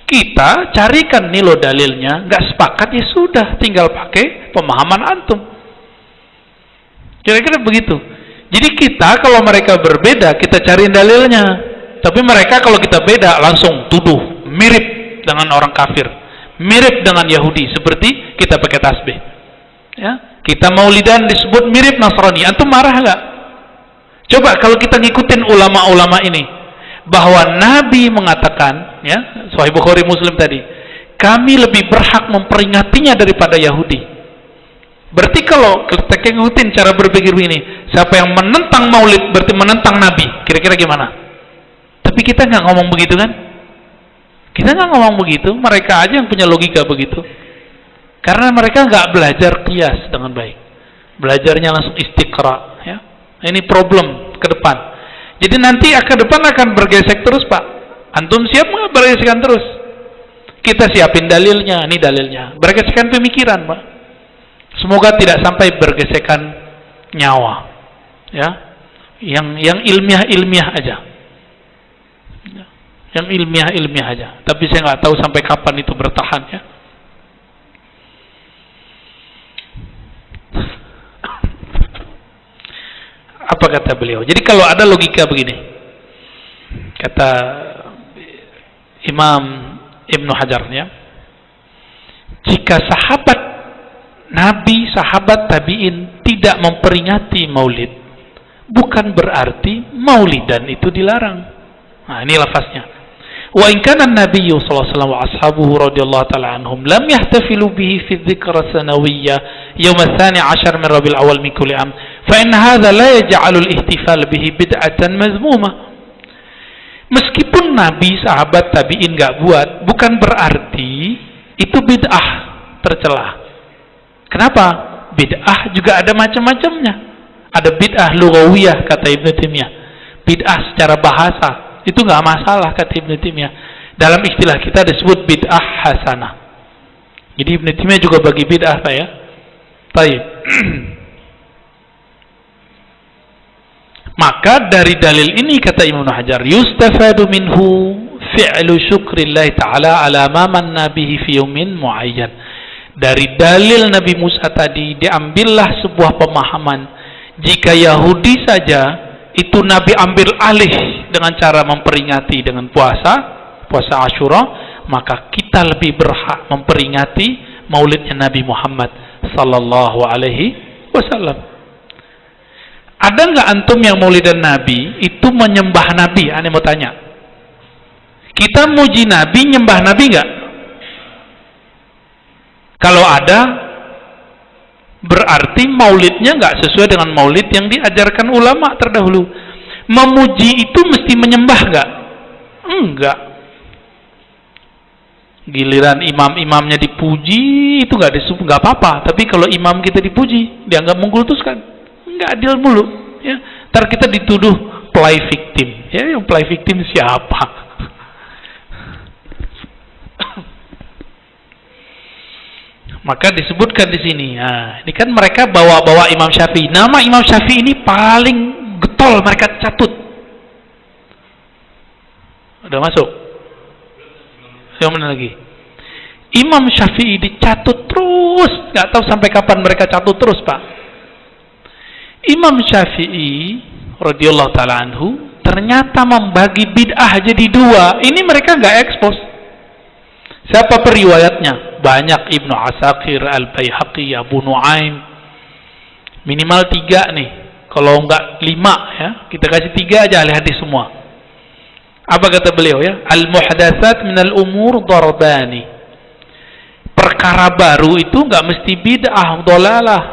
Kita carikan nih lo dalilnya, nggak sepakat ya sudah, tinggal pakai pemahaman antum. Kira-kira begitu. Jadi kita kalau mereka berbeda, kita cariin dalilnya. Tapi mereka kalau kita beda, langsung tuduh mirip dengan orang kafir, mirip dengan Yahudi, seperti kita pakai tasbih. Ya, kita maulidan disebut mirip Nasrani. Antum marah nggak? Coba kalau kita ngikutin ulama-ulama ini, bahwa Nabi mengatakan, ya, Sahih Bukhari Muslim tadi, kami lebih berhak memperingatinya daripada Yahudi. Berarti kalau kita ngikutin cara berpikir ini, siapa yang menentang maulid berarti menentang Nabi. Kira-kira gimana? Tapi kita nggak ngomong begitu kan? Kita nggak ngomong begitu. Mereka aja yang punya logika begitu. Karena mereka nggak belajar qiyas dengan baik. Belajarnya langsung istiqra. Ya. Ini problem ke depan. Jadi nanti ke depan akan bergesek terus, Pak. Antum siap nggak bergesekan terus? Kita siapin dalilnya, ini dalilnya. Bergesekan pemikiran, Pak. Semoga tidak sampai bergesekan nyawa, ya. Yang ilmiah aja, yang ilmiah aja. Tapi saya nggak tahu sampai kapan itu bertahan, ya. Apa kata beliau? Jadi kalau ada logika begini, kata Imam Ibnu Hajar, ya, jika sahabat Nabi, sahabat tabi'in tidak memperingati maulid, bukan berarti maulidan itu dilarang. Nah, ini lafaznya. Wa in kana an-nabiyyu sallallahu alaihi wasallam wa ashabuhu radhiyallahu ta'ala anhum lam yahtafilu bihi fi dzikra sanawiyyah yawm ats-tsani 'ashar min Rabiul Awwal min kulli am, fa in hadha la yaj'alu al-ihtifal bihi bid'atan mazmumah. Meskipun Nabi, sahabat tabi'in enggak buat, bukan berarti itu bid'ah tercela. Kenapa? Bid'ah juga ada macam-macamnya. Ada bid'ah lughawiyah kata Ibnu Taimiyah. Bid'ah secara bahasa itu nggak masalah kata Ibnu Taimiyah. Dalam istilah kita disebut bid'ah hasanah. Jadi Ibnu Taimiyah juga bagi bid'ah, Pak, ya. Baik. Maka dari dalil ini kata Imam Hajar, yustafadu minhu fi'lu syukrillah ta'ala ala ma manna bihi fi yaumin muayyan. Dari dalil Nabi Musa tadi diambillah sebuah pemahaman, jika Yahudi saja itu Nabi ambil alih dengan cara memperingati dengan puasa Asyura, maka kita lebih berhak memperingati maulidnya Nabi Muhammad sallallahu alaihi wasallam. Ada nggak antum yang maulidan Nabi itu menyembah Nabi? Ane mau tanya. Kita muji Nabi, nyembah Nabi nggak? Kalau ada, berarti maulidnya nggak sesuai dengan maulid yang diajarkan ulama terdahulu. Memuji itu mesti menyembah nggak? Enggak. Giliran imam-imamnya dipuji itu nggak apa-apa. Tapi kalau imam kita dipuji, dianggap mengkultuskan, nggak adil mulu. Ya, ntar kita dituduh play victim. Ya, yang play victim siapa? Maka disebutkan di sini. Nah, ini kan mereka bawa Imam Syafi'i. Nama Imam Syafi'i ini paling getol mereka catut. Udah masuk? Yang mana lagi? Imam Syafi'i dicatut terus. Gak tahu sampai kapan mereka catut terus, Pak. Imam Syafi'i radhiyallahu ta'ala anhu ternyata membagi bid'ah jadi dua. Ini mereka gak ekspos. Siapa periwayatnya? Banyak, Ibnu Asakir, Al-Baihaqi, Abu Nuaim. Minimal 3 nih. Kalau enggak 5, ya. Kita kasih 3 aja ahli hadis semua. Apa kata beliau, ya? Al-muhdatsat minal umur darbani. Perkara baru itu enggak mesti bid'ah, dhalalah.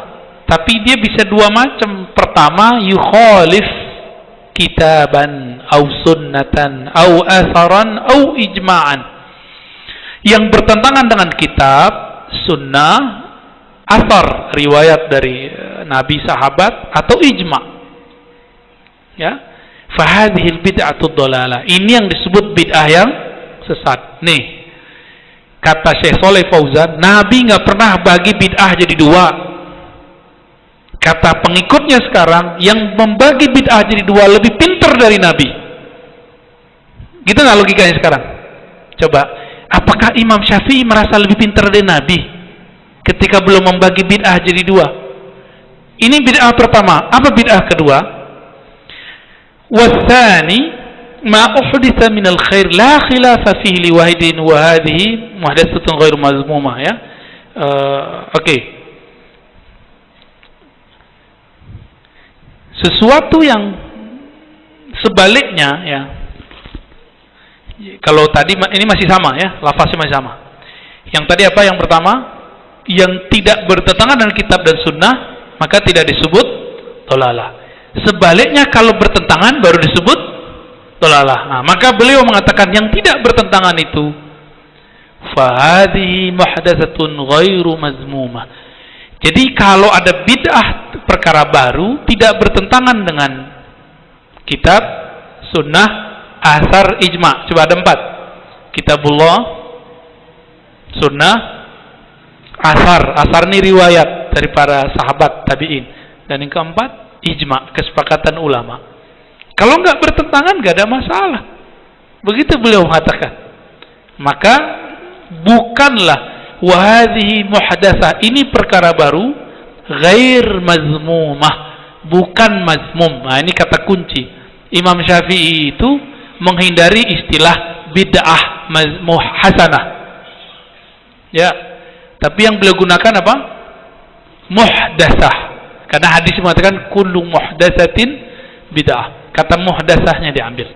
Tapi dia bisa 2 macam. Pertama, yukhalif kitaban au sunnatan au atharan au ijma'an. Yang bertentangan dengan kitab, sunnah, athar, riwayat dari nabi, sahabat, atau ijma'. Ya. Fahadhil bid'atud dhalalah. Ini yang disebut bid'ah yang sesat. Nih, kata Syekh Shalih Fauzan, Nabi nggak pernah bagi bid'ah jadi dua. Kata pengikutnya sekarang, yang membagi bid'ah jadi dua lebih pintar dari Nabi. Gitu nggak logikanya sekarang? Coba, apakah Imam Syafi'i merasa lebih pintar dari Nabi ketika belum membagi bid'ah jadi dua? Ini bid'ah pertama. Apa bid'ah kedua? Wathani ma uhditha minal khair la khilafa fihi liwahidin wa hadhihi muhdatsatun ghairu mazmumah, ya. Oke. Sesuatu yang sebaliknya, ya. Kalau tadi ini masih sama, ya, lafaznya masih sama. Yang tadi apa? Yang pertama, yang tidak bertentangan dengan kitab dan sunnah maka tidak disebut dhalalah. Sebaliknya kalau bertentangan baru disebut dhalalah. Nah, maka beliau mengatakan yang tidak bertentangan itu fahadhihi muhdatsatun ghairu mazmumah. Jadi kalau ada bid'ah perkara baru tidak bertentangan dengan kitab, sunnah, athar, ijma'. Coba ada 4. Kitabullah, sunnah, athar. Athar ini riwayat dari para sahabat tabi'in. Dan yang keempat, ijma', kesepakatan ulama. Kalau nggak bertentangan nggak ada masalah. Begitu beliau mengatakan. Maka bukanlah wahadhihi muhdatsah, ini perkara baru, ghair mazmumah, bukan mazmum. Nah, ini kata kunci. Imam Syafi'i itu menghindari istilah bid'ah hasanah. Ya. Tapi yang beliau gunakan apa? Muhdatsah. Karena hadis mengatakan kullu muhdatsatin bid'ah. Kata muhdatsahnya diambil.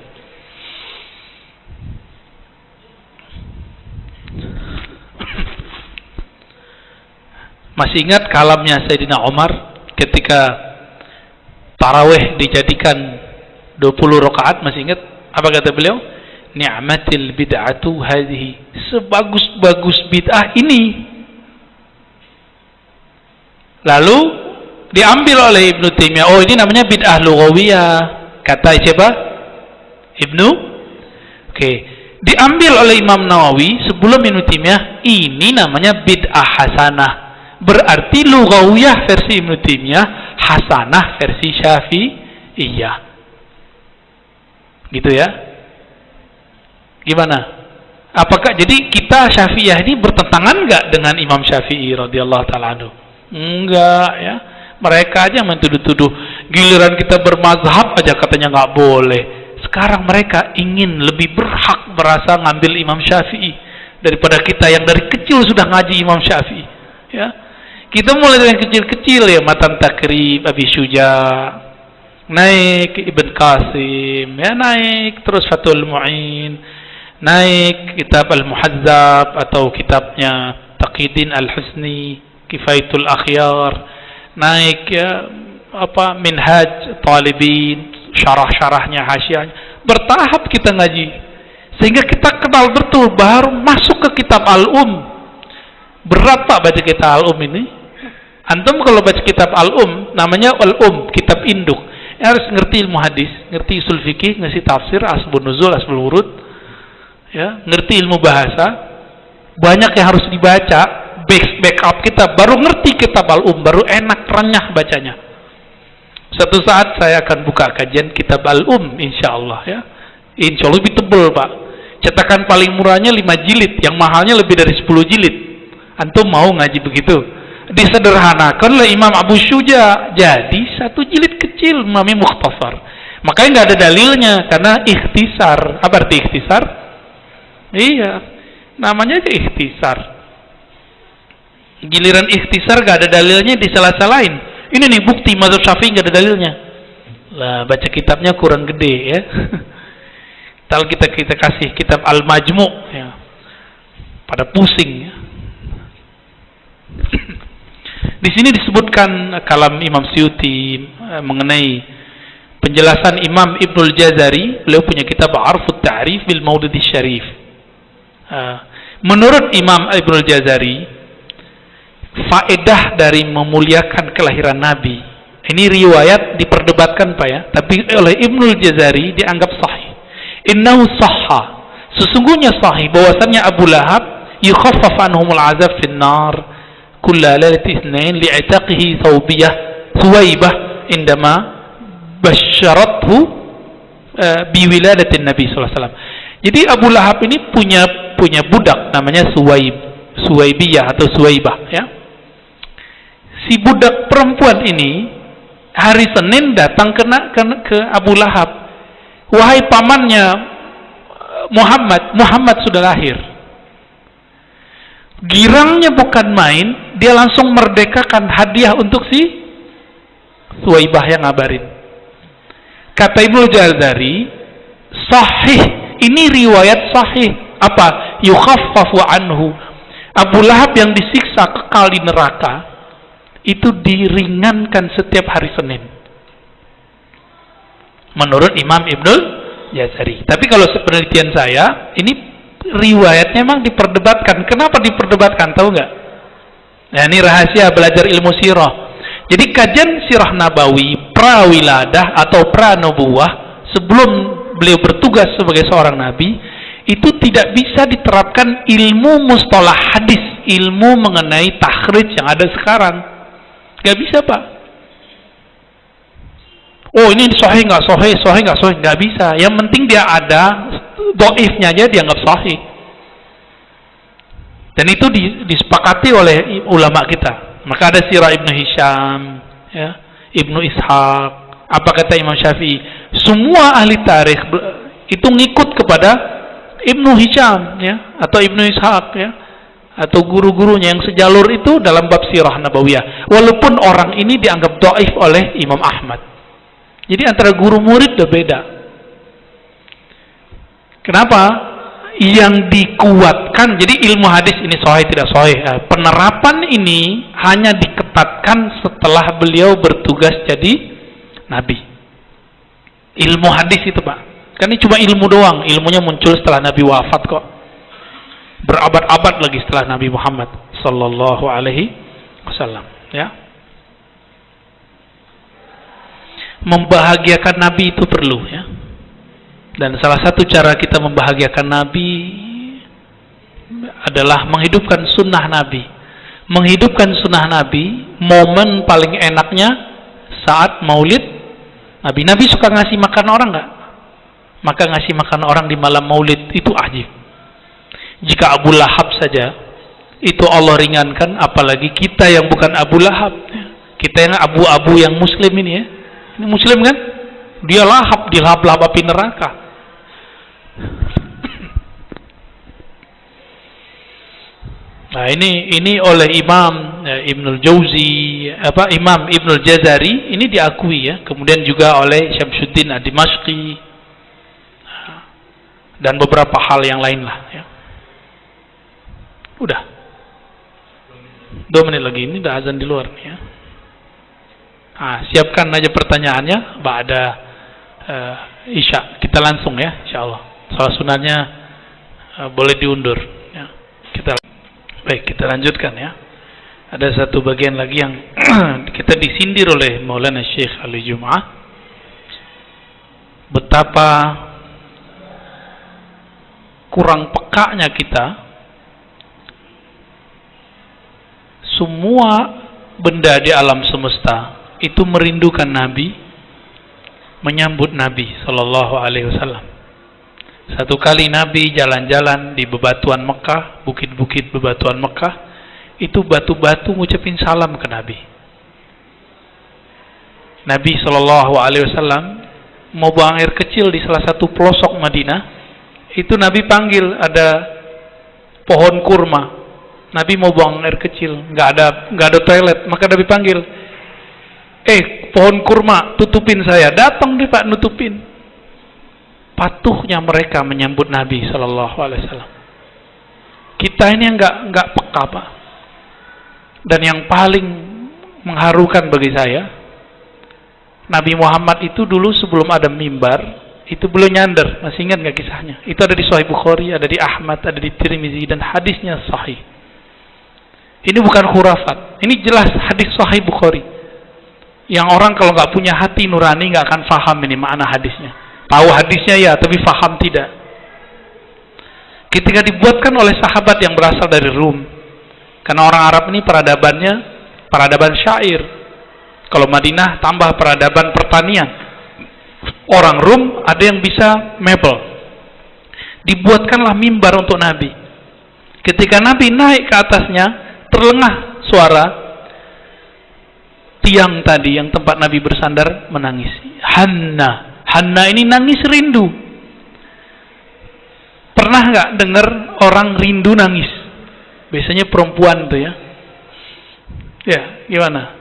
Masih ingat kalamnya Sayyidina Umar ketika tarawih dijadikan 20 rakaat? Masih ingat apa kata beliau? Ni'matil bid'atu hadhihi. Sebagus-bagus bid'ah ini. Lalu diambil oleh Ibnu Taimiyah. Oh, ini namanya bid'ah lughawiyah. Kata siapa? Ibnu. Oke. Diambil oleh Imam Nawawi sebelum Ibnu Taimiyah. Ini namanya bid'ah hasanah. Berarti lughawiyah versi Ibnu Taimiyah, hasanah versi Syafi'iyah. Gitu ya. Gimana? Apakah jadi kita Syafi'iyah ini bertentangan enggak dengan Imam Syafi'i radhiyallahu taala anhu? Enggak, ya. Mereka aja mentuduh-tuduh, giliran kita bermazhab aja katanya nggak boleh. Sekarang mereka ingin lebih berhak merasa ngambil Imam Syafi'i daripada kita yang dari kecil sudah ngaji Imam Syafi'i. Ya, kita mulai dari kecil-kecil, ya, Matan Takrib, Abi Syuja, naik Ibn Qasim, ya, naik terus Fathul Mu'in, naik kitab Al-Muhazzab atau kitabnya Taqiyuddin Al-Husni, Kifayatul Akhyar, naik, ya, apa, Minhaj Talibin, syarah-syarahnya, hasyiahnya. Bertahap kita ngaji sehingga kita kenal betul, baru masuk ke kitab Al-Um. Berat Pak baca kitab Al-Um ini. Antum kalau baca kitab Al-Um, namanya Al-Um, kitab induk. Harus ngerti ilmu hadis, ngerti usul fikih, ngerti tafsir, asbun nuzul, asbul wurud, ya, ngerti ilmu bahasa. Banyak yang harus dibaca, backup kita, baru ngerti kitab Al-Um, baru enak, renyah bacanya. Suatu saat saya akan buka kajian kitab Al-Um, insyaallah, ya. Insyaallah lebih tebal Pak. Cetakan paling murahnya 5 jilid, yang mahalnya lebih dari 10 jilid. Antum mau ngaji begitu? Disederhanakan oleh Imam Abu Syuja, jadi 1 jilid kecil, namanya mukhtasar. Makanya nggak ada dalilnya, karena ikhtisar. Apa arti ikhtisar? Iya, namanya aja ikhtisar. Giliran ikhtisar nggak ada dalilnya, disalah-salahin. Ini nih bukti mazhab Syafi'i nggak ada dalilnya. Lah, baca kitabnya kurang gede, ya. Kalau kita kasih kitab Al-Majmu', ya, pada pusing, ya. Di sini disebutkan kalam Imam Suyuti mengenai penjelasan Imam Ibnul Jazari, beliau punya kitab Arfut Ta'rif bil Maulid Syarif. Menurut Imam Ibnul Jazari, faedah dari memuliakan kelahiran Nabi, ini riwayat diperdebatkan Pak ya, tapi oleh Ibnul Jazari dianggap sahih. Innahu sahha, sesungguhnya sahih bahwasannya Abu Lahab yukhaffaf anhumul azab fin nar kulla lailati itsnain li'itaqihi Thuwaibah indama basyarathu biwiladatin Nabi sallallahu alaihi wasallam. Jadi Abu Lahab ini punya budak namanya Suwaibiyah atau Suwaibah ya. Si budak perempuan ini hari Senin datang ke Abu Lahab. Wahai pamannya Muhammad sudah lahir. Girangnya bukan main, dia langsung merdekakan hadiah untuk si Suwaibah yang ngabarin. Kata Ibnu Jazari, sahih, ini riwayat sahih. Apa? Yukhaffafu anhu. Abu Lahab yang disiksa kekal di neraka itu diringankan setiap hari Senin. Menurut Imam Ibnul Jazari. Tapi kalau penelitian saya, ini riwayatnya memang diperdebatkan. Kenapa diperdebatkan? Tahu nggak? Nah, ini rahasia belajar ilmu sirah. Jadi kajian sirah nabawi prawiladah atau pranubuwah sebelum beliau bertugas sebagai seorang nabi, itu tidak bisa diterapkan ilmu mustalah hadis, ilmu mengenai takhrij yang ada sekarang. Nggak bisa Pak. Oh ini sahih nggak sahih, sahih nggak sahih, nggak bisa. Yang penting dia ada, dhaifnya aja dianggap sahih. Dan itu disepakati oleh ulama kita. Maka ada sirah Ibnu Hisham, ya, Ibnu Ishaq. Apa kata Imam Syafi'i? Semua ahli tarikh itu ngikut kepada Ibnu Hisham, ya, atau Ibnu Ishaq, ya, atau guru-gurunya yang sejalur itu dalam bab sirah nabawiyah. Walaupun orang ini dianggap dhaif oleh Imam Ahmad. Jadi antara guru murid udah beda. Kenapa? Yang dikuatkan, jadi ilmu hadis ini sahih tidak sahih. Penerapan ini hanya diketatkan setelah beliau bertugas jadi nabi. Ilmu hadis itu Pak, kan ini cuma ilmu doang. Ilmunya muncul setelah Nabi wafat kok. Berabad-abad lagi setelah Nabi Muhammad sallallahu alaihi wasallam, ya. Membahagiakan Nabi itu perlu, ya. Dan salah satu cara kita membahagiakan Nabi adalah menghidupkan sunnah Nabi. Menghidupkan sunnah Nabi, momen paling enaknya saat maulid Nabi. Nabi suka ngasih makan orang nggak? Maka ngasih makan orang di malam maulid itu ajib. Jika Abu Lahab saja itu Allah ringankan, apalagi kita yang bukan Abu Lahab. Kita yang abu-abu yang muslim ini, ya. Ini muslim kan? Dia lahap, dilahap-lahap api neraka. Nah, ini oleh Imam Ibnul Jauzi, Imam Ibnul Jazari ini diakui, ya. Kemudian juga oleh Syamsuddin Ad-Dimashqi dan beberapa hal yang lain lah, ya. Udah 2 menit lagi, ini udah azan di luar nih, ya. Siapkan aja pertanyaannya ba'da Isya. Kita langsung, ya, insyaallah. Salat sunatnya boleh diundur, ya. Baik, kita lanjutkan, ya. Ada satu bagian lagi yang kita disindir oleh Maulana Syekh Ali Jum'ah, betapa kurang pekanya kita. Semua benda di alam semesta itu merindukan Nabi, menyambut Nabi sallallahu alaihi wasallam. Satu kali Nabi jalan-jalan di bebatuan Mekah, bukit-bukit bebatuan Mekah, itu batu-batu ngucapin salam ke Nabi. Nabi sallallahu alaihi wasallam mau buang air kecil di salah satu pelosok Madinah, itu Nabi panggil, ada pohon kurma. Nabi mau buang air kecil, nggak ada toilet, maka Nabi panggil, pohon kurma, tutupin saya. Datang dia Pak, nutupin. Patuhnya mereka menyambut Nabi Sallallahu Alaihi Wasallam. Kita ini yang nggak peka Pak. Dan yang paling mengharukan bagi saya, Nabi Muhammad itu dulu sebelum ada mimbar, itu beliau nyandar. Masih ingat nggak kisahnya? Itu ada di Sahih Bukhari, ada di Ahmad, ada di Tirmizi, dan hadisnya sahih. Ini bukan khurafat. Ini jelas hadis Sahih Bukhari. Yang orang kalau nggak punya hati nurani nggak akan faham ini makna hadisnya. Tahu hadisnya ya, tapi faham tidak. Ketika dibuatkan oleh sahabat yang berasal dari Rum, karena orang Arab ini peradabannya peradaban syair. Kalau Madinah tambah peradaban pertanian. Orang Rum ada yang bisa mebel. Dibuatkanlah mimbar untuk Nabi. Ketika Nabi naik ke atasnya, terlengah suara tiang tadi yang tempat Nabi bersandar menangis. Hanna ini nangis rindu. Pernah nggak dengar orang rindu nangis? Biasanya perempuan tuh ya. Ya, gimana?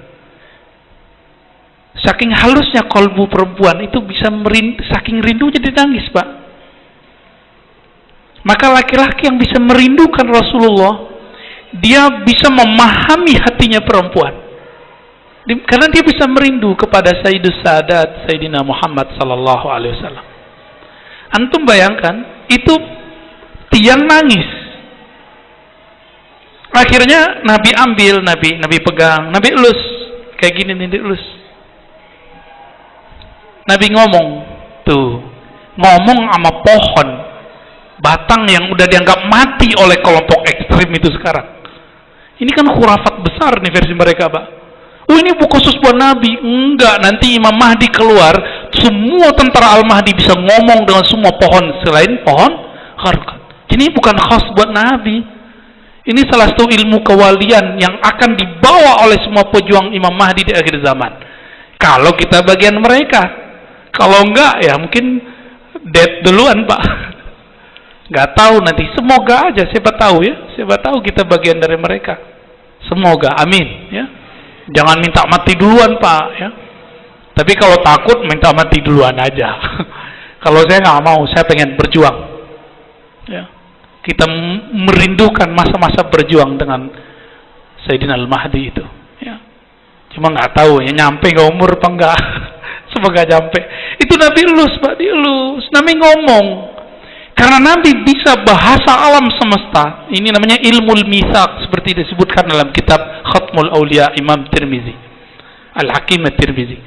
Saking halusnya kolbu perempuan itu bisa saking rindunya dia nangis, Pak. Maka laki-laki yang bisa merindukan Rasulullah, dia bisa memahami hatinya perempuan. Karena dia bisa merindu kepada Sayyidus Sadat, Sayyidina Muhammad sallallahu alaihi wasallam. Antum bayangkan, itu tiang nangis. Akhirnya Nabi ambil, Nabi pegang, Nabi elus. Kayak gini nih dielus. Nabi ngomong, tuh, ngomong sama pohon, batang yang udah dianggap mati oleh kelompok ekstrim itu sekarang. Ini kan khurafat besar nih versi mereka, Pak. Oh, ini buku khusus buat Nabi. Enggak, nanti Imam Mahdi keluar, semua tentara Al-Mahdi bisa ngomong dengan semua pohon selain pohon kharqat. Ini bukan khas buat Nabi. Ini salah satu ilmu kewalian yang akan dibawa oleh semua pejuang Imam Mahdi di akhir zaman. Kalau kita bagian mereka. Kalau enggak, ya mungkin dead duluan, Pak. Nggak tahu nanti. Semoga aja, siapa tahu ya. Siapa tahu kita bagian dari mereka. Semoga, amin. Ya. Jangan minta mati duluan, Pak. Ya. Tapi kalau takut, minta mati duluan aja. Kalau saya nggak mau, saya pengen berjuang. Ya. Kita merindukan masa-masa berjuang dengan Sayyidina Al-Mahdi itu. Ya. Cuma nggak tahu ya nyampe nggak umur apa enggak. Semoga nyampe. Itu Nabi elus, Pak, dielus. Nabi ngomong. Karena Nabi bisa bahasa alam semesta. Ini namanya ilmul mitsaq, seperti disebutkan dalam kitab Khatmul Aulia Imam Tirmizi, Al-Hakim At-Tirmizi.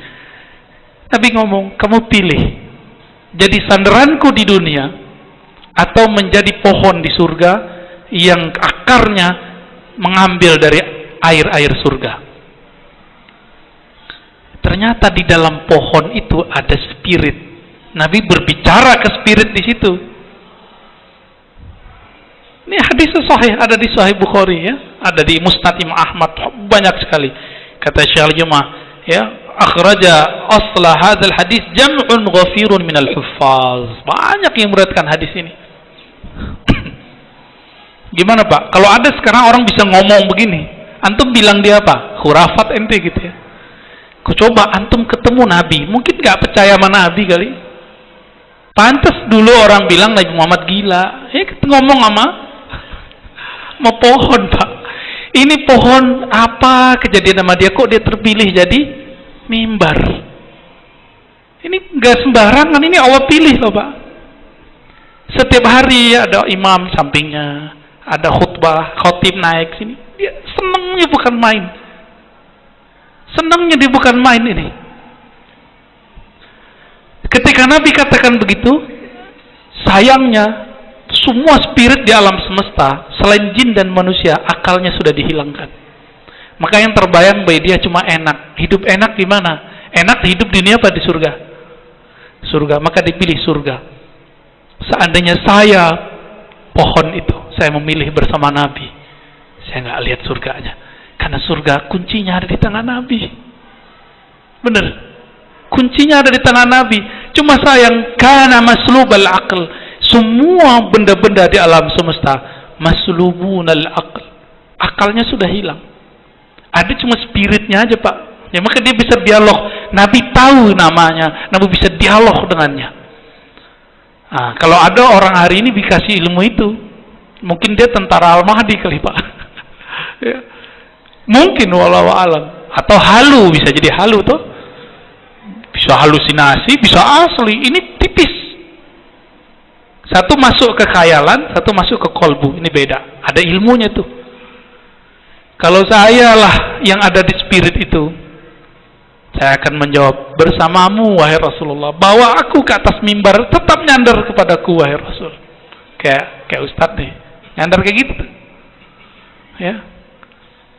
Nabi ngomong, kamu pilih jadi sandaranku di dunia atau menjadi pohon di surga yang akarnya mengambil dari air-air surga. Ternyata di dalam pohon itu ada spirit. Nabi berbicara ke spirit di situ. Ini hadis sahih, ada di Sahih Bukhari ya, ada di Musnad Imam Ahmad, banyak sekali. Kata Syekh Al-Jumah, ya, akhraja asla hadzal hadis jam'un ghafirun minal huffaz. Banyak yang meriwayatkan hadis ini. Gimana, Pak? Kalau ada sekarang orang bisa ngomong begini, antum bilang dia apa? Khurafat ente gitu ya. Coba antum ketemu Nabi, mungkin nggak percaya sama Nabi kali. Pantas dulu orang bilang Nabi Muhammad gila. Kita ngomong sama pohon, Pak. Ini pohon apa kejadian sama dia, kok dia terpilih jadi mimbar? Ini nggak sembarangan, ini Allah pilih loh, Pak. Setiap hari ada imam sampingnya, ada khutbah, khotib naik sini. Dia senangnya bukan main. Senangnya dia bukan main ini. Ketika Nabi katakan begitu, sayangnya semua spirit di alam semesta selain jin dan manusia akalnya sudah dihilangkan. Maka yang terbayang bagi dia cuma enak. Hidup enak di mana? Enak hidup di dunia apa di surga? Surga. Maka dipilih surga. Seandainya saya pohon itu, saya memilih bersama Nabi, saya nggak lihat surganya. Karena surga kuncinya ada di tangan Nabi. Benar. Kuncinya ada di tangan Nabi. Cuma sayang, kana maslubal aql. Semua benda-benda di alam semesta maslubunal aql. Akalnya sudah hilang. Ada cuma spiritnya aja, Pak. Ya, maka dia bisa dialog. Nabi tahu namanya. Nabi bisa dialog dengannya. Nah, kalau ada orang hari ini dikasih ilmu itu, mungkin dia tentara Al-Mahdi kali, Pak. Ya. Mungkin wallahu alam, atau halu, bisa jadi halu tuh, Bisa halusinasi, bisa asli. Ini tipis. Satu masuk ke khayalan, satu masuk ke kolbu. Ini beda. Ada ilmunya tuh. Kalau saya lah yang ada di spirit itu, saya akan menjawab, bersamamu wahai Rasulullah. Bawa aku ke atas mimbar, tetap nyandar kepadaku wahai Rasul. Kayak Ustadz nih, nyandar kayak gitu. Ya.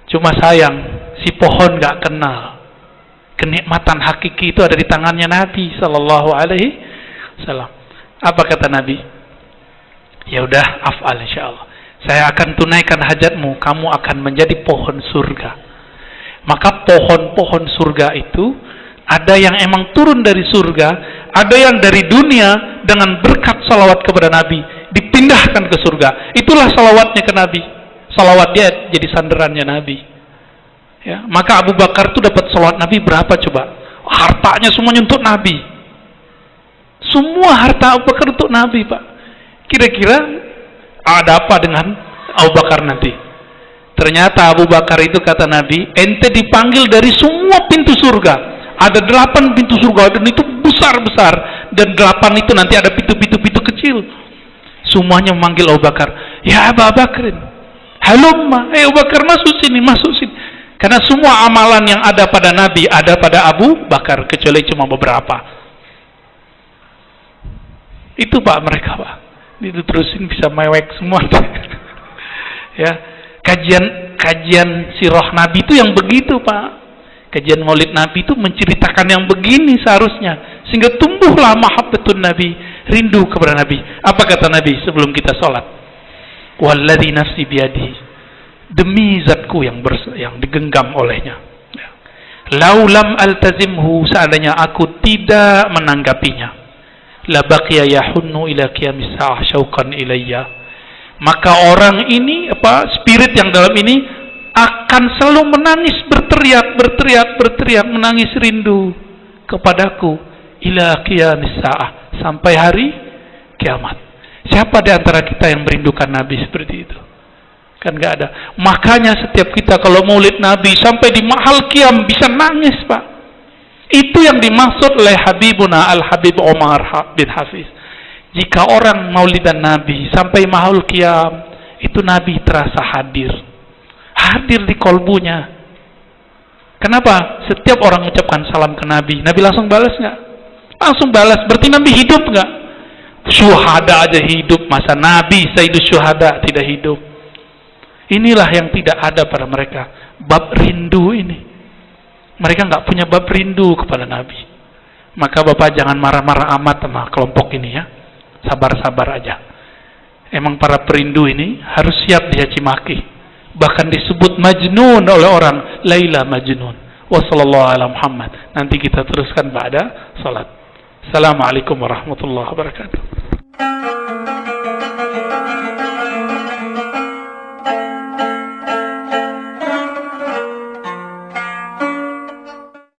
Cuma sayang, si pohon gak kenal. Kenikmatan hakiki itu ada di tangannya Nabi Sallallahu Alaihi Wasallam. Apa kata Nabi? Ya udah, af'al insyaallah. Saya akan tunaikan hajatmu, kamu akan menjadi pohon surga. Maka pohon-pohon surga itu ada yang emang turun dari surga, ada yang dari dunia dengan berkat salawat kepada Nabi dipindahkan ke surga. Itulah salawatnya ke Nabi. Salawat dia jadi sandarannya Nabi. Ya, maka Abu Bakar itu dapat salawat Nabi berapa coba? Hartanya semuanya untuk Nabi. Semua harta Abu Bakar untuk Nabi, Pak. Kira-kira ada apa dengan Abu Bakar nanti? Ternyata Abu Bakar itu kata Nabi, ente dipanggil dari semua pintu surga. Ada 8 pintu surga dan itu besar-besar, dan 8 itu nanti ada pintu-pintu kecil. Semuanya memanggil Abu Bakar. Ya Abu Bakrin, halumma, Abu Bakar masuk sini, masuk sini. Karena semua amalan yang ada pada Nabi ada pada Abu Bakar, kecuali cuma beberapa. Itu Pak mereka, Pak. Itu terusin bisa mewek semua. Ya, kajian sirah Nabi itu yang begitu, Pak. Kajian Maulid Nabi itu menceritakan yang begini seharusnya, sehingga tumbuhlah mahabbatun Nabi, rindu kepada Nabi. Apa kata Nabi sebelum kita sholat? Walladzi nafsi biyadihi, demi zatku yang digenggam olehnya. Ya. Laulam altazimhu, seandainya aku tidak menanggapinya, la baqiya yahunnu ila qiyamis sa'ah syauqan ilayya, maka orang ini, spirit yang dalam ini akan selalu menangis, berteriak, menangis rindu kepadaku ila qiyamis sa'ah, sampai hari kiamat. Siapa di antara kita yang merindukan Nabi seperti itu? Kan gak ada. Makanya setiap kita kalau maulid Nabi sampai di mahal qiyam bisa nangis, Pak. Itu yang dimaksud oleh Habibuna Al-Habib Omar bin Hafiz. Jika orang maulidan Nabi sampai mahal qiyam, itu Nabi terasa hadir di kolbunya. Kenapa? Setiap orang mengucapkan salam ke Nabi, Nabi langsung balas nggak? Langsung balas. Berarti Nabi hidup nggak? Syuhada aja hidup, masa Nabi Sayyidus Syuhada tidak hidup? Inilah yang tidak ada pada mereka, bab rindu ini. Mereka nggak punya bab rindu kepada Nabi. Maka Bapak jangan marah-marah amat sama kelompok ini ya. Sabar-sabar aja. Emang para perindu ini harus siap dicaci maki. Bahkan disebut majnun oleh orang, Laila majnun. Wassallallahu ala Muhammad. Nanti kita teruskan pada salat. Assalamualaikum warahmatullahi wabarakatuh.